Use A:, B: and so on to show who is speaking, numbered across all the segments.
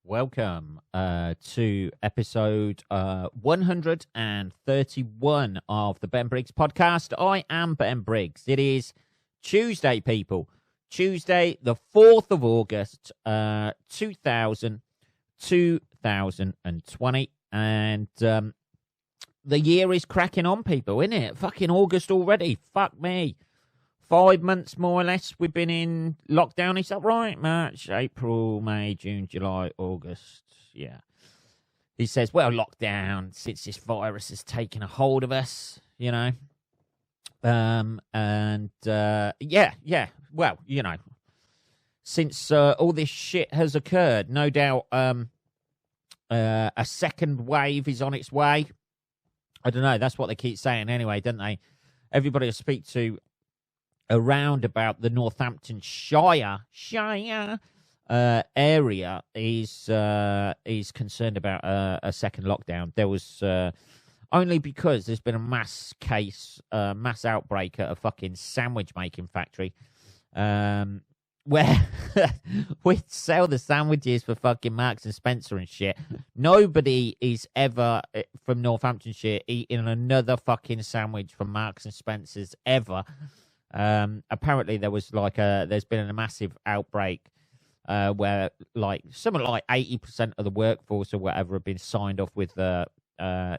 A: Welcome to episode 131 of the Ben Briggs podcast. I am Ben Briggs. It is Tuesday, people. Tuesday, the 4th of August, 2020. And the year is cracking on, people, isn't it? Fucking August already. Fuck me. 5 months, more or less, we've been in lockdown. Is that right? March, April, May, June, July, August. Yeah. He says, well, lockdown, since this virus has taken a hold of us, you know. Yeah. Well, you know, since all this shit has occurred, no doubt a second wave is on its way. I don't know. That's what they keep saying anyway, don't they? Everybody I speak to around about the Northamptonshire area is concerned about a second lockdown. There was only because there's been a mass outbreak at a fucking sandwich making factory, where we sell the sandwiches for fucking Marks and Spencer and shit. Nobody is ever from Northamptonshire eating another fucking sandwich from Marks and Spencer's ever. Apparently there was there's been a massive outbreak where something like 80% of the workforce or whatever have been signed off with COVID-19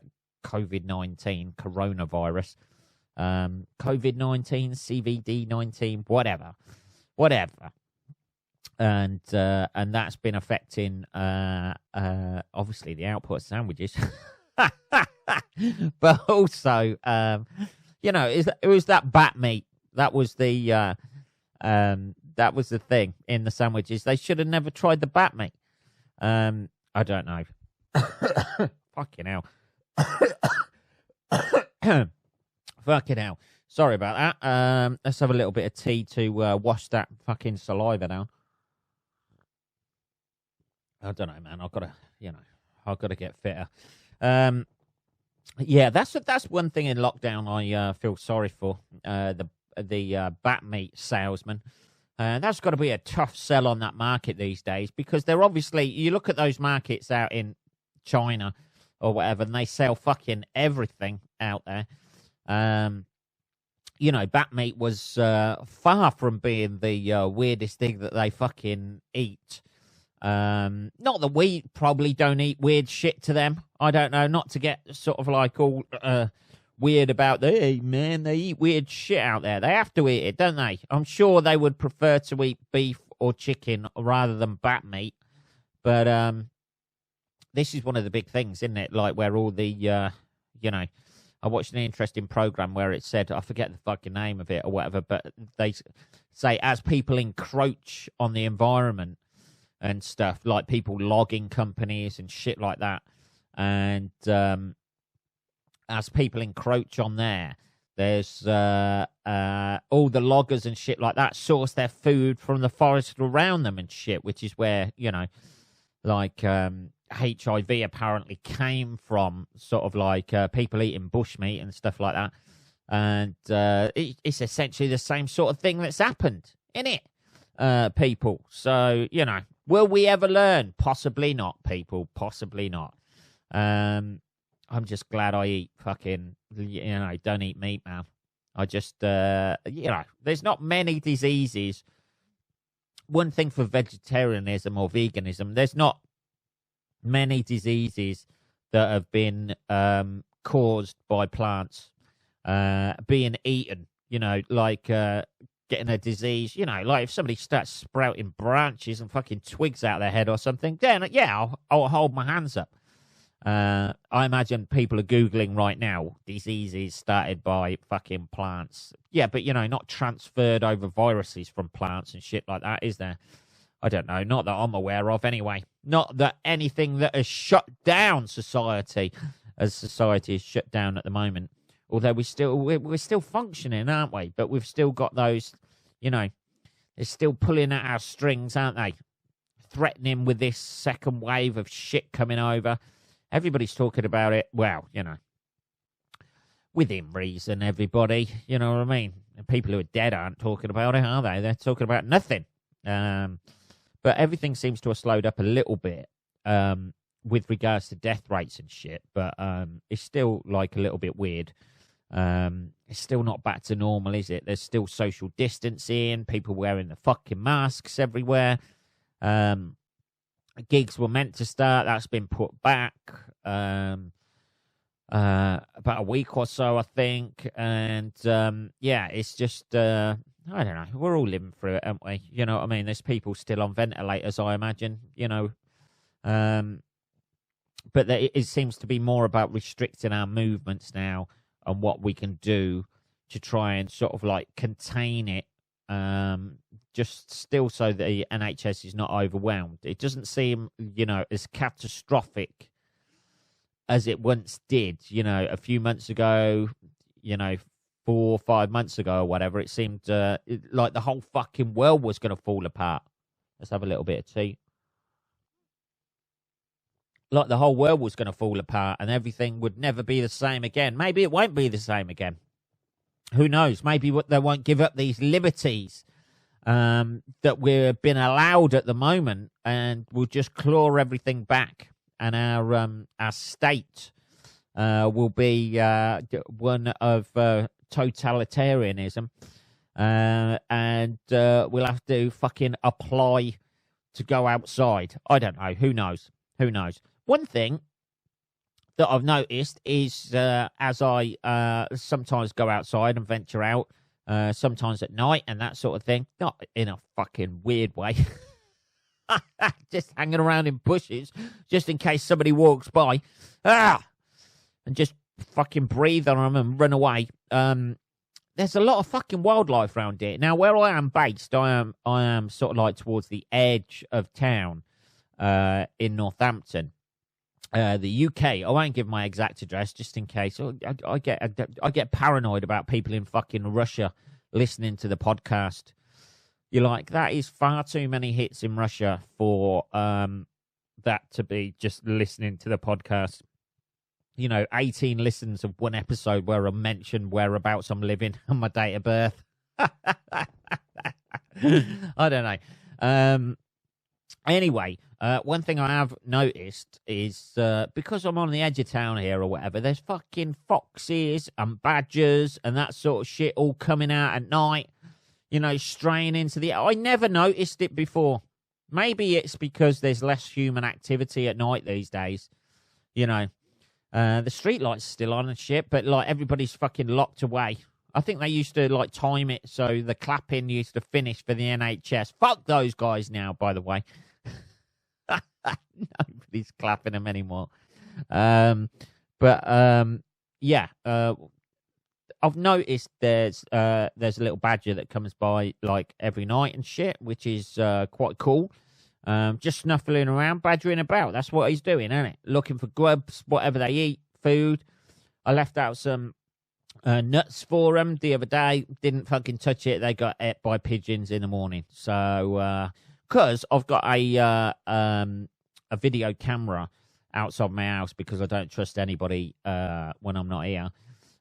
A: coronavirus, COVID-19, CVD-19, whatever, and that's been affecting obviously the output of sandwiches, but also it was that bat meat. That was the thing in the sandwiches. They should have never tried the bat meat. I don't know. Fucking hell. Fucking hell. Sorry about that. Let's have a little bit of tea to wash that fucking saliva down. I don't know, man. I've got to get fitter. Yeah, that's one thing in lockdown I feel sorry for. The bat meat salesman. That's got to be a tough sell on that market these days, because they're obviously, you look at those markets out in China or whatever, and they sell fucking everything out there. Bat meat was far from being the weirdest thing that they fucking eat. Not that we probably don't eat weird shit to them. I don't know, not to get sort of like all weird about hey man, they eat weird shit out there. They have to eat it, don't they? I'm sure they would prefer to eat beef or chicken rather than bat meat. But this is one of the big things, isn't it? Like where all the I watched an interesting program where it said, I forget the fucking name of it or whatever, but they say as people encroach on the environment and stuff, like people logging companies and shit like that, and as people encroach on there's all the loggers and shit like that source their food from the forest around them and shit, which is where, HIV apparently came from, sort of like people eating bushmeat and stuff like that. And it's essentially the same sort of thing that's happened, innit, people? So, will we ever learn? Possibly not, people. Possibly not. I'm just glad I eat fucking, don't eat meat, man. I just, there's not many diseases. One thing for vegetarianism or veganism, there's not many diseases that have been caused by plants being eaten, getting a disease, like if somebody starts sprouting branches and fucking twigs out their head or something, then, yeah, I'll hold my hands up. I imagine people are Googling right now, diseases started by fucking plants. Yeah, but, not transferred over viruses from plants and shit like that, is there? I don't know. Not that I'm aware of, anyway. Not that anything that has shut down society, as society is shut down at the moment. Although we're still functioning, aren't we? But we've still got those, they're still pulling at our strings, aren't they? Threatening with this second wave of shit coming over. Everybody's talking about it. Well, within reason, everybody. You know what I mean? And people who are dead aren't talking about it, are they? They're talking about nothing. But everything seems to have slowed up a little bit. with regards to death rates and shit, but it's still like a little bit weird. It's still not back to normal, is it? There's still social distancing, people wearing the fucking masks everywhere. Gigs were meant to start, that's been put back about a week or so, I think. And yeah, it's just I don't know. We're all living through it, aren't we? You know what I mean? There's people still on ventilators, I imagine. You know, but it seems to be more about restricting our movements now and what we can do to try and sort of like contain it. Just still so the NHS is not overwhelmed. It doesn't seem, you know, as catastrophic as it once did. You know, a few months ago, you know, 4 or 5 months ago or whatever, it seemed like the whole fucking world was going to fall apart. Let's have a little bit of tea. Like the whole world was going to fall apart and everything would never be the same again. Maybe it won't be the same again. Who knows? Maybe they won't give up these liberties that we're being allowed at the moment, and we'll just claw everything back, and our state will be one of totalitarianism, and we'll have to fucking apply to go outside. I don't know. Who knows? Who knows? One thing that I've noticed is as I sometimes go outside and venture out, sometimes at night and that sort of thing, not in a fucking weird way, just hanging around in bushes just in case somebody walks by, and just fucking breathe on them and run away. There's a lot of fucking wildlife around here. Now, where I am based, I am sort of like towards the edge of town in Northampton. The UK. I won't give my exact address just in case. I get paranoid about people in fucking Russia listening to the podcast. You're like, that is far too many hits in Russia for that to be just listening to the podcast. You know, 18 listens of one episode where I mention whereabouts I'm living and my date of birth. I don't know. Anyway, one thing I have noticed is because I'm on the edge of town here or whatever, there's fucking foxes and badgers and that sort of shit all coming out at night, you know, straying into the... I never noticed it before. Maybe it's because there's less human activity at night these days, you know. The street lights are still on and shit, but like everybody's fucking locked away. I think they used to like time it so the clapping used to finish for the NHS. Fuck those guys now, by the way. Nobody's clapping them anymore. Yeah, I've noticed there's a little badger that comes by like every night and shit, which is quite cool. Just snuffling around, badgering about. That's what he's doing, isn't it? Looking for grubs, whatever they eat, food. I left out some nuts for them the other day. Didn't fucking touch it. They got ate by pigeons in the morning. So, because I've got a video camera outside my house because I don't trust anybody when I'm not here,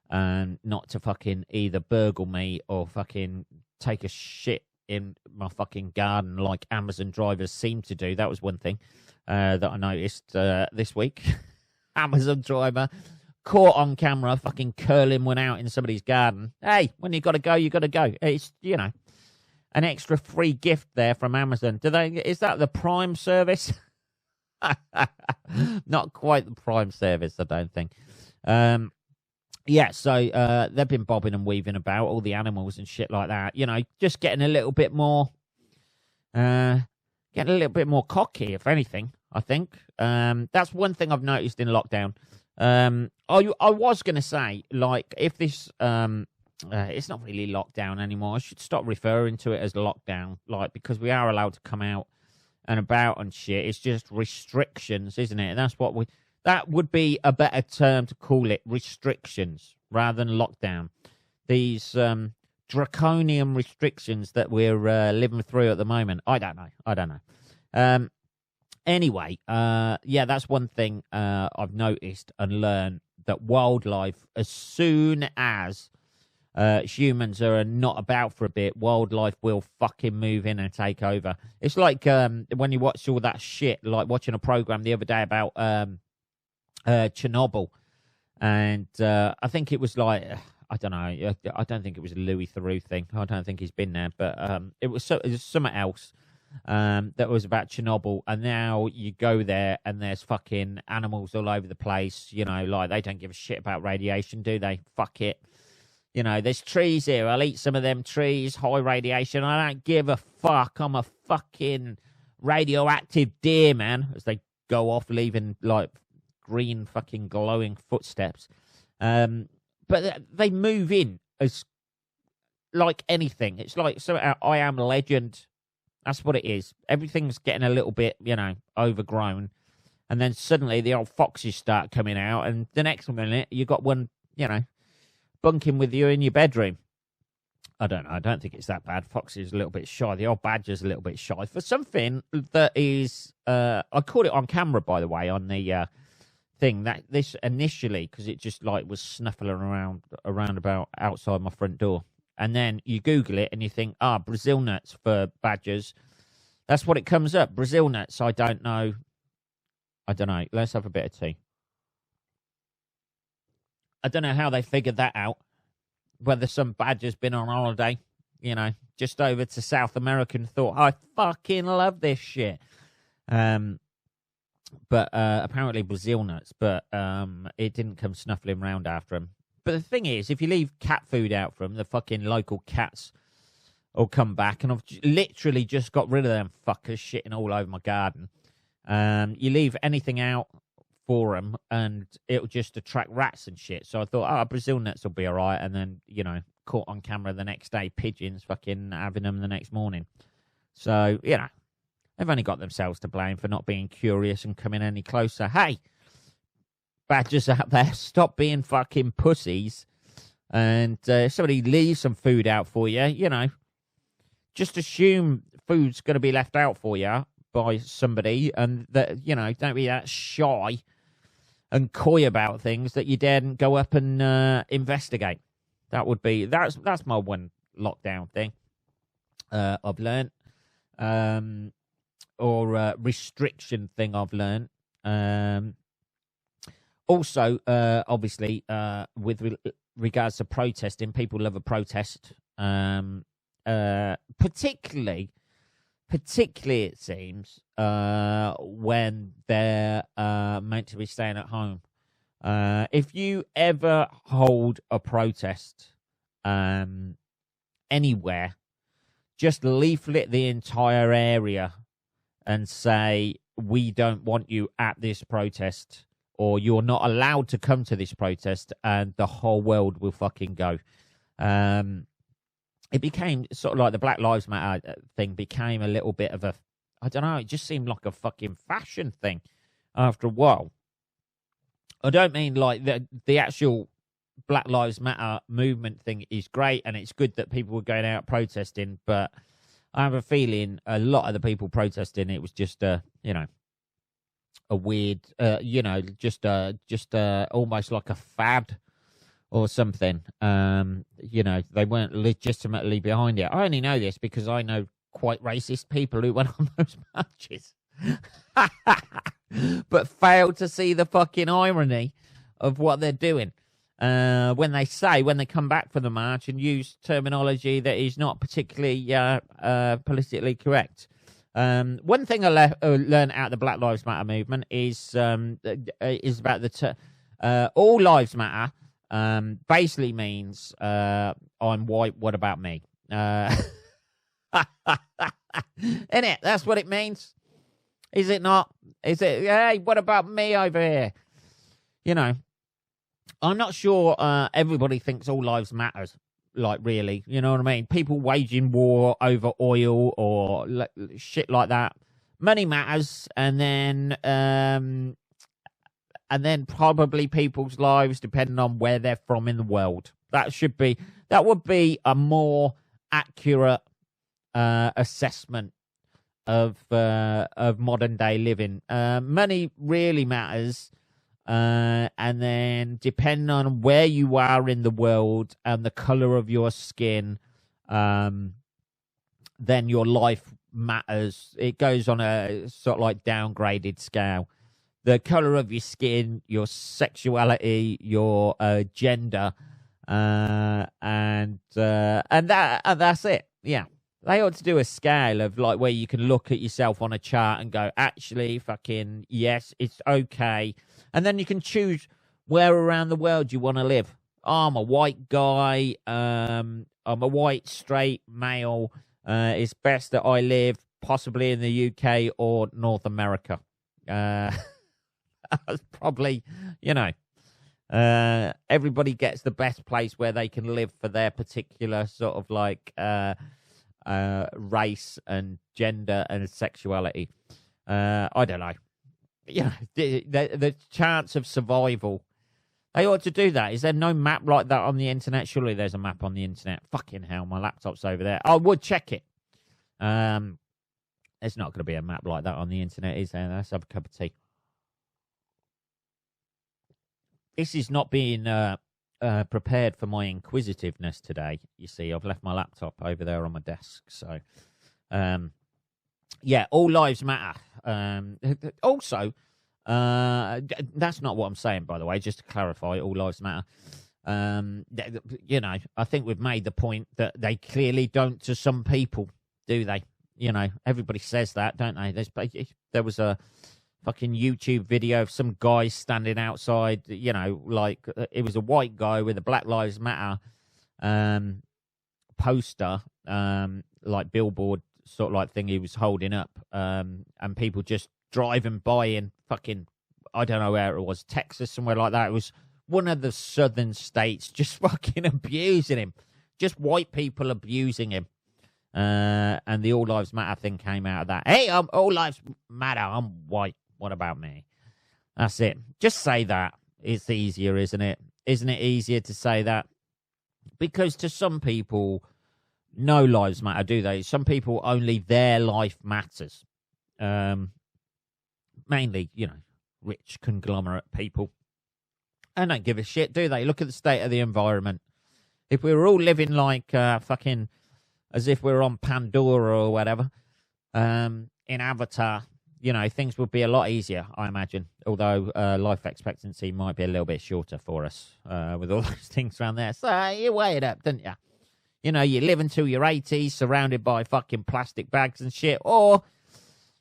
A: and not to fucking either burgle me or fucking take a shit in my fucking garden like Amazon drivers seem to do. That was one thing that I noticed this week. Amazon driver caught on camera fucking curling one out in somebody's garden. Hey, when you got to go, you got to go. It's, you know, an extra free gift there from Amazon. Is that the Prime service? Not quite the Prime service, I don't think. Yeah, so they've been bobbing and weaving about, all the animals and shit like that. You know, just getting a little bit more, cocky, if anything, I think. That's one thing I've noticed in lockdown. I was going to say, like, if this, it's not really lockdown anymore. I should stop referring to it as lockdown, like, because we are allowed to come out and about and shit. It's just restrictions, isn't it? And that's what that would be a better term to call it, restrictions, rather than lockdown. These draconian restrictions that we're living through at the moment. I don't know. Anyway, yeah, that's one thing I've noticed and learned, that wildlife, as soon as humans are not about for a bit, wildlife will fucking move in and take over. It's like when you watch all that shit, like watching a program the other day about Chernobyl, and I think it was like, I don't know, I don't think it was a Louis Theroux thing. I don't think he's been there, but it was something else that was about Chernobyl, and now you go there and there's fucking animals all over the place. You know, like they don't give a shit about radiation, do they? Fuck it. You know, there's trees here. I'll eat some of them trees. High radiation. I don't give a fuck. I'm a fucking radioactive deer, man. As they go off, leaving like green fucking glowing footsteps. But they move in as like anything. It's like I Am Legend. That's what it is. Everything's getting a little bit, you know, overgrown. And then suddenly the old foxes start coming out. And the next minute, you got one, you know, bunking with you in your bedroom. I don't know. I don't think it's that bad. Fox is a little bit shy. The old badger's a little bit shy for something that is. I caught it on camera, by the way, on the thing that this initially, because it just like was snuffling around about outside my front door, and then you Google it and you think, Brazil nuts for badgers. That's what it comes up. Brazil nuts. I don't know. Let's have a bit of tea. I don't know how they figured that out. Whether some badger's been on holiday, you know, just over to South America and thought, I fucking love this shit. But apparently Brazil nuts, but it didn't come snuffling round after him. But the thing is, if you leave cat food out for them, the fucking local cats will come back, and I've literally just got rid of them fuckers shitting all over my garden. You leave anything out for them and it'll just attract rats and shit. So I thought, Brazil nuts will be all right. And then, you know, caught on camera the next day, pigeons fucking having them the next morning. So, you know, they've only got themselves to blame for not being curious and coming any closer. Hey, badgers out there, stop being fucking pussies. And if somebody leaves some food out for you, you know, just assume food's going to be left out for you by somebody, and that, you know, don't be that shy and coy about things that you daren't go up and investigate. That's my one lockdown thing I've learned, or restriction thing I've learned. Also, obviously, with regards to protesting, people love a protest, particularly it seems, when they're meant to be staying at home. If you ever hold a protest anywhere, just leaflet the entire area and say, we don't want you at this protest, or you're not allowed to come to this protest, and the whole world will fucking go. It became sort of like the Black Lives Matter thing became a little bit of a, I don't know, it just seemed like a fucking fashion thing after a while. I don't mean like the actual Black Lives Matter movement thing is great, and it's good that people were going out protesting, but I have a feeling a lot of the people protesting, it was just a weird, just almost like a fad or something. They weren't legitimately behind it. I only know this because I know quite racist people who went on those marches, but failed to see the fucking irony of what they're doing. When they come back from the march and use terminology that is not particularly politically correct. One thing I learned out of the Black Lives Matter movement is about the all lives matter. Basically means I'm white, what about me? Innit? That's what it means. Is it not? Is it, hey, what about me over here? You know, I'm not sure everybody thinks all lives matters, like, really. You know what I mean? People waging war over oil or shit like that. Money matters, and then probably people's lives, depending on where they're from in the world. That would be a more accurate assessment of modern day living. Money really matters And then depending on where you are in the world and the color of your skin, then your life matters. It goes on a sort of like downgraded scale. The color of your skin, your sexuality, your gender, and that's it. Yeah. They ought to do a scale of like where you can look at yourself on a chart and go, actually, fucking, yes, it's okay. And then you can choose where around the world you want to live. Oh, I'm a white guy. I'm a white, straight male. It's best that I live possibly in the UK or North America. That's probably, everybody gets the best place where they can live for their particular sort of like race and gender and sexuality. I don't know. The chance of survival. They ought to do that. Is there no map like that on the internet? Surely there's a map on the internet. Fucking hell, my laptop's over there. I would check it. There's not going to be a map like that on the internet, is there? Let's have a cup of tea. This is not being prepared for my inquisitiveness today. You see, I've left my laptop over there on my desk. So, yeah, all lives matter. Also, that's not what I'm saying, by the way, just to clarify, all lives matter. I think we've made the point that they clearly don't to some people, do they? Everybody says that, don't they? There was a fucking YouTube video of some guy standing outside, like it was a white guy with a Black Lives Matter poster, like billboard sort of like thing he was holding up, and people just driving by in fucking, I don't know where it was, Texas, somewhere like that. It was one of the southern states, just fucking abusing him, just white people abusing him. And the All Lives Matter thing came out of that. Hey, All Lives Matter, I'm white. What about me? That's it. Just say that. It's easier, isn't it? Isn't it easier to say that? Because to some people, no lives matter, do they? Some people, only their life matters. Mainly, rich conglomerate people. And don't give a shit, do they? Look at the state of the environment. If we were all living like fucking as if we were on Pandora or whatever, in Avatar, things would be a lot easier, I imagine. Although life expectancy might be a little bit shorter for us with all those things around there. So you weigh it up, don't you? You live until your 80s surrounded by fucking plastic bags and shit, or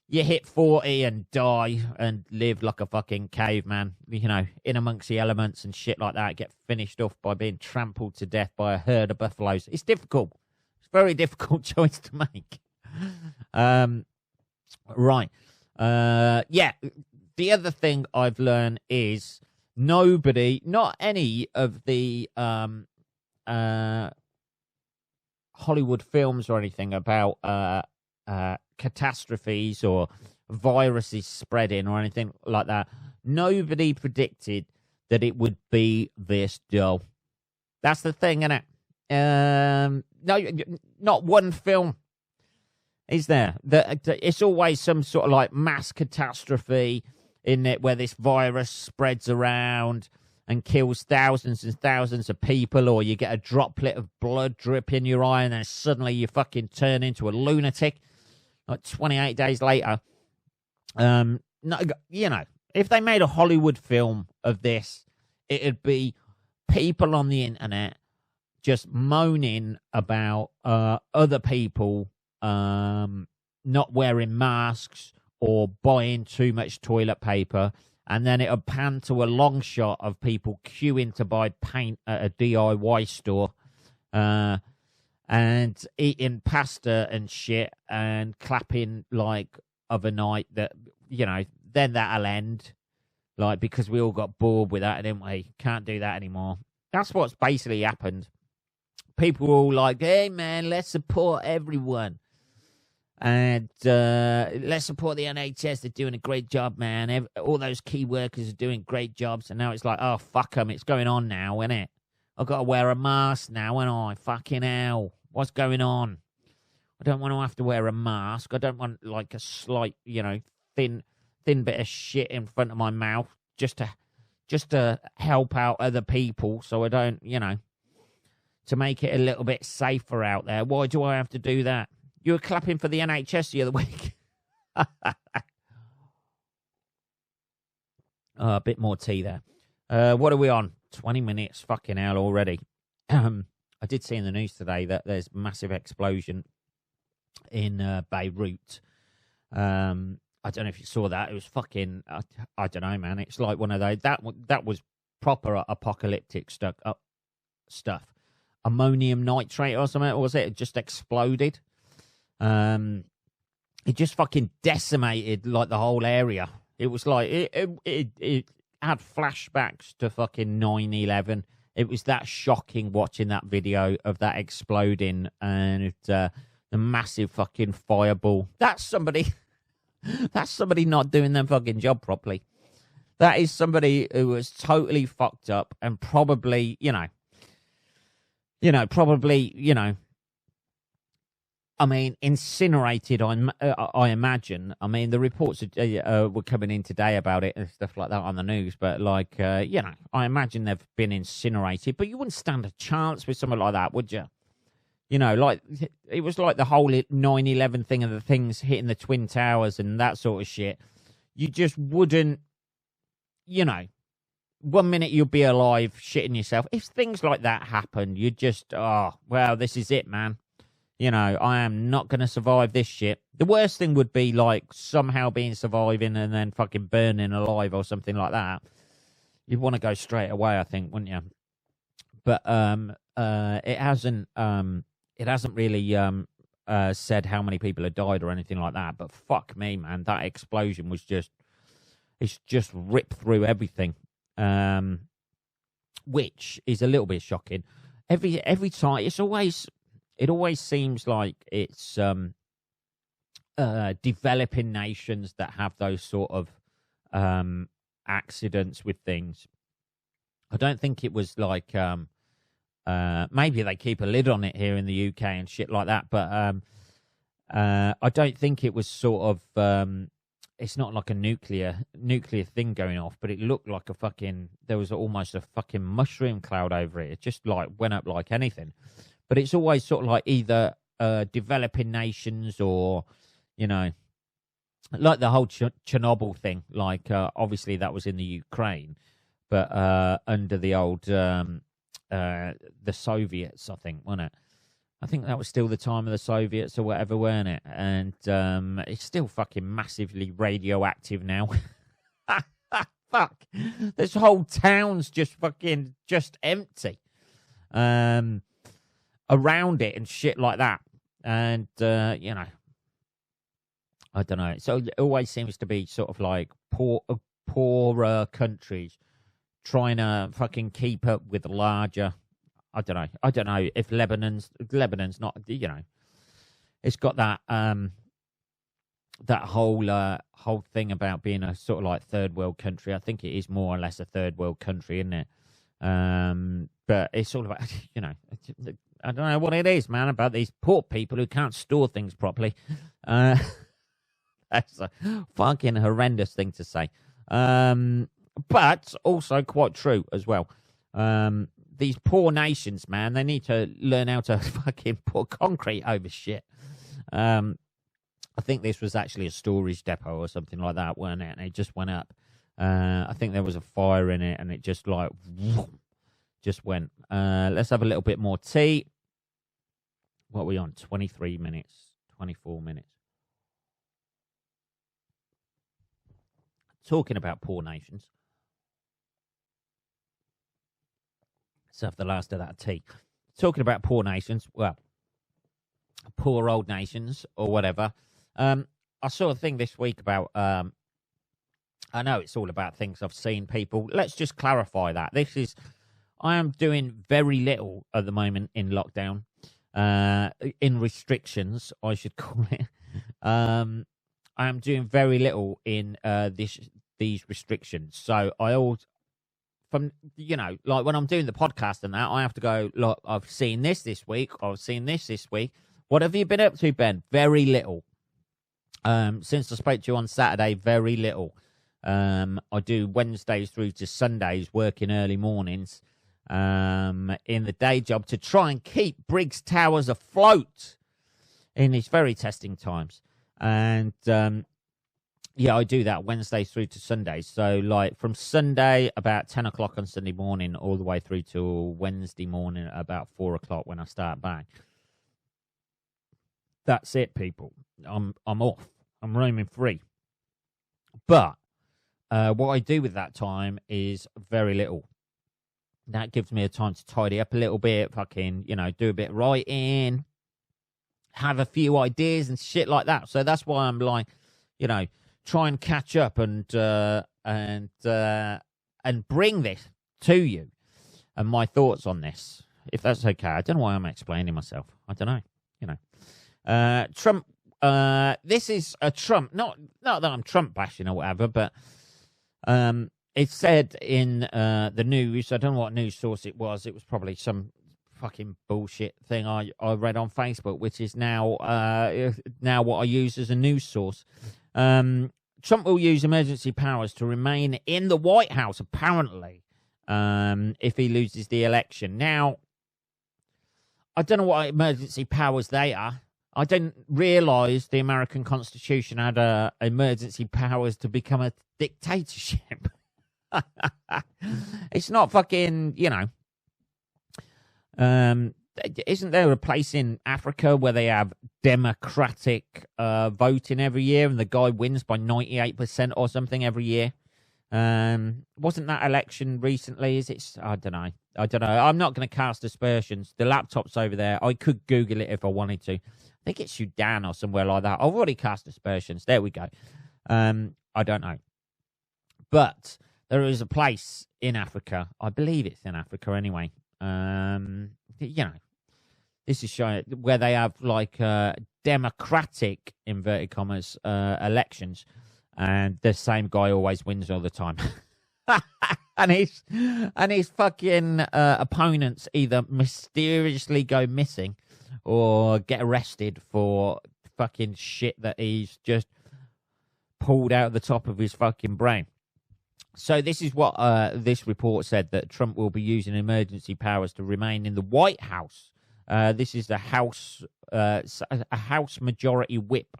A: you hit 40 and die and live like a fucking caveman, in amongst the elements and shit like that, get finished off by being trampled to death by a herd of buffaloes. It's difficult. It's a very difficult choice to make. Right. Yeah, the other thing I've learned is not any of the Hollywood films or anything about catastrophes or viruses spreading or anything like that. Nobody predicted that it would be this dull. That's the thing, innit? No, not one film is there. It's always some sort of like mass catastrophe in it where this virus spreads around and kills thousands and thousands of people, or you get a droplet of blood drip in your eye and then suddenly you fucking turn into a lunatic like 28 days later. No, if they made a Hollywood film of this, it'd be people on the internet just moaning about other people not wearing masks or buying too much toilet paper, and then it'll pan to a long shot of people queuing to buy paint at a DIY store and eating pasta and shit and clapping like of a night that, then that'll end, like, because we all got bored with that, didn't we? Can't do that anymore. That's what's basically happened. People are all like, hey, man, let's support everyone. And let's support the NHS. They're doing a great job, man. All those key workers are doing great jobs. And now it's like, oh, fuck them. It's going on now, isn't it? I've got to wear a mask now, ain't I? Fucking hell. What's going on? I don't want to have to wear a mask. I don't want, like, a slight, thin bit of shit in front of my mouth just to just to help out other people so I don't, to make it a little bit safer out there. Why do I have to do that? You were clapping for the NHS the other week. A bit more tea there. What are we on? 20 minutes. Fucking hell already. I did see in the news today that there's massive explosion in Beirut. I don't know if you saw that. It was fucking, I don't know, man. It's like one of those, that was proper apocalyptic stuff. Ammonium nitrate or something, or was it? It just exploded. It just fucking decimated like the whole area. It was like, it had flashbacks to fucking 9/11. It was that shocking watching that video of that exploding and the massive fucking fireball. That's somebody not doing their fucking job properly. That is somebody who was totally fucked up and probably, I mean, incinerated, I imagine. I mean, the reports were coming in today about it and stuff like that on the news. But, I imagine they've been incinerated. But you wouldn't stand a chance with something like that, would you? It was like the whole 9/11 thing of the things hitting the Twin Towers and that sort of shit. You just wouldn't, 1 minute you'll be alive shitting yourself. If things like that happen, you just, this is it, man. I am not going to survive this shit. The worst thing would be like somehow surviving and then fucking burning alive or something like that. You'd want to go straight away, I think, wouldn't you? But it hasn't really said how many people have died or anything like that. But fuck me, man, that explosion was it's just ripped through everything, which is a little bit shocking. Every time, it always seems like it's developing nations that have those sort of accidents with things. I don't think it was like maybe they keep a lid on it here in the UK and shit like that, but I don't think it was sort of it's not like a nuclear thing going off, but it looked like there was almost a fucking mushroom cloud over it. It just like went up like anything. But it's always sort of like either developing nations or, like the whole Chernobyl thing. Like, obviously that was in the Ukraine, but under the old, the Soviets, I think, wasn't it? I think that was still the time of the Soviets or whatever, weren't it? And it's still fucking massively radioactive now. Fuck. This whole town's just empty. Around it and shit like that. And, I don't know. So it always seems to be sort of like poorer countries trying to fucking keep up with larger. I don't know if Lebanon's not, it's got that, that whole thing about being a sort of like third world country. I think it is more or less a third world country, isn't it? But it's all about, I don't know what it is, man, about these poor people who can't store things properly. That's a fucking horrendous thing to say. But also quite true as well. These poor nations, man, they need to learn how to fucking put concrete over shit. I think this was actually a storage depot or something like that, weren't it? And it just went up. I think there was a fire in it and it just like just went. Let's have a little bit more tea. What are we on? 23 minutes, 24 minutes. Talking about poor nations. Let's have the last of that tea. Talking about poor nations, well, poor old nations or whatever. I saw a thing this week about, I know it's all about things I've seen people. Let's just clarify that. I am doing very little at the moment in lockdown. In restrictions, I should call it. I am doing very little in these restrictions. So like when I'm doing the podcast and that, I have to go, look, I've seen this week. I've seen this week. What have you been up to, Ben? Very little. Since I spoke to you on Saturday, very little. I do Wednesdays through to Sundays, working early mornings in the day job to try and keep Briggs Towers afloat in these very testing times. And yeah, I do that Wednesdays through to Sundays. So, like, from Sunday about 10 o'clock on Sunday morning all the way through to Wednesday morning about 4 o'clock when I start back. That's it, people. I'm off. I'm roaming free. But what I do with that time is very little. That gives me a time to tidy up a little bit, fucking, do a bit of writing, have a few ideas and shit like that. So that's why I'm like, try and catch up and bring this to you and my thoughts on this, if that's okay. I don't know why I'm explaining myself. I don't know. Trump. This is a Trump. Not that I'm Trump bashing or whatever, but it said in the news. I don't know what news source it was. It was probably some fucking bullshit thing I read on Facebook, which is now what I use as a news source. Trump will use emergency powers to remain in the White House, apparently, if he loses the election. Now, I don't know what emergency powers they are. I didn't realise the American Constitution had emergency powers to become a dictatorship. It's not fucking, isn't there a place in Africa where they have democratic voting every year and the guy wins by 98% or something every year? Wasn't that election recently? Is it? I don't know. I'm not going to cast aspersions. The laptop's over there. I could Google it if I wanted to. I think it's Sudan or somewhere like that. I've already cast aspersions. There we go. I don't know. But there is a place in Africa. I believe it's in Africa anyway. This is showing where they have like democratic, inverted commas, elections, and the same guy always wins all the time. and his fucking opponents either mysteriously go missing or get arrested for fucking shit that he's just pulled out of the top of his fucking brain. So this is what this report said, that Trump will be using emergency powers to remain in the White House. This is the House, a House Majority Whip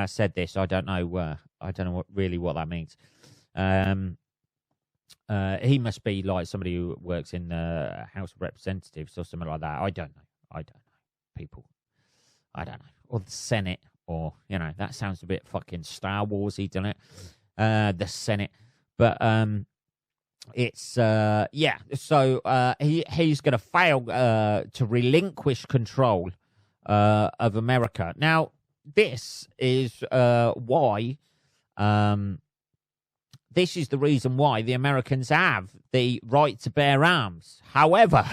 A: said this. I don't know what that means. He must be like somebody who works in the House of Representatives or something like that. I don't know, people. I don't know. Or the Senate, or, that sounds a bit fucking Star Warsy, doesn't it? The Senate. But it's so he's going to fail to relinquish control of America. Now, this is why this is the reason why the Americans have the right to bear arms. However,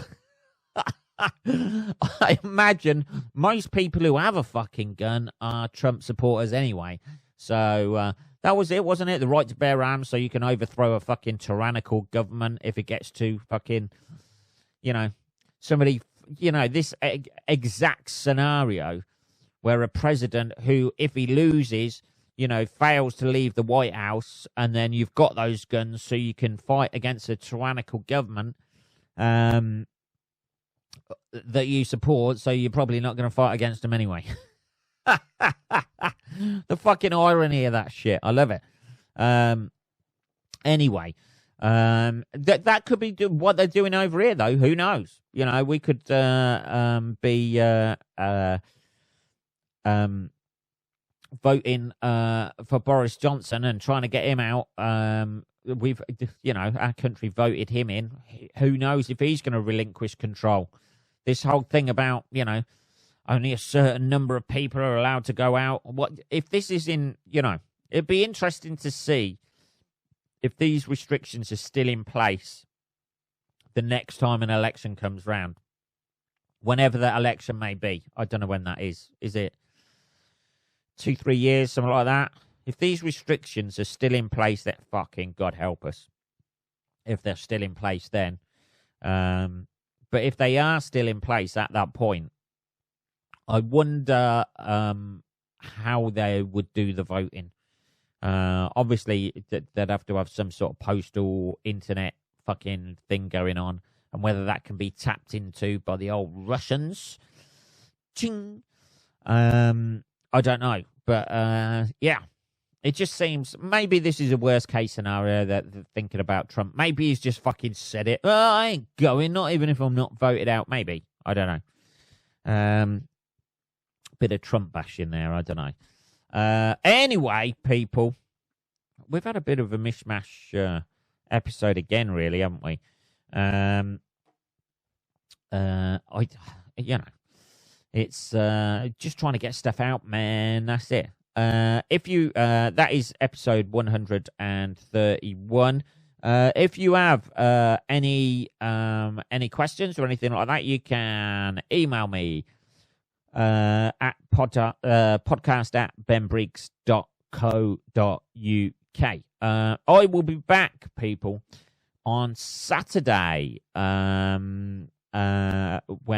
A: I imagine most people who have a fucking gun are Trump supporters anyway. So that was it, wasn't it? The right to bear arms, so you can overthrow a fucking tyrannical government if it gets to fucking, somebody, this exact scenario where a president who, if he loses, fails to leave the White House, and then you've got those guns so you can fight against a tyrannical government that you support, so you're probably not going to fight against them anyway. The fucking irony of that shit. I love it. Anyway, that could be what they're doing over here, though. Who knows? We could be voting for Boris Johnson and trying to get him out. We've, our country voted him in. Who knows if he's going to relinquish control? This whole thing about, only a certain number of people are allowed to go out. What if this is in, it'd be interesting to see if these restrictions are still in place the next time an election comes round. Whenever that election may be. I don't know when that is. Is it 2-3 years, something like that? If these restrictions are still in place, that fucking God help us. If they're still in place then. But if they are still in place at that point, I wonder how they would do the voting. Obviously, they'd have to have some sort of postal internet fucking thing going on, and whether that can be tapped into by the old Russians, ching. I don't know, but yeah, it just seems maybe this is a worst case scenario that thinking about Trump. Maybe he's just fucking said it. Oh, I ain't going, not even if I'm not voted out. Maybe, I don't know. Bit of Trump bashing there. I don't know. Anyway, people, we've had a bit of a mishmash episode again, really, haven't we? It's just trying to get stuff out, man. That's it. If you that is episode 131. If you have any questions or anything like that, you can email me at podcast at benbriggs.co.uk. I will be back, people, on Saturday. When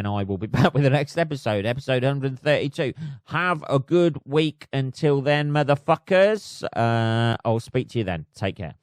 A: I will be back with the next episode 132. Have a good week until then, motherfuckers. I'll speak to you then. Take care.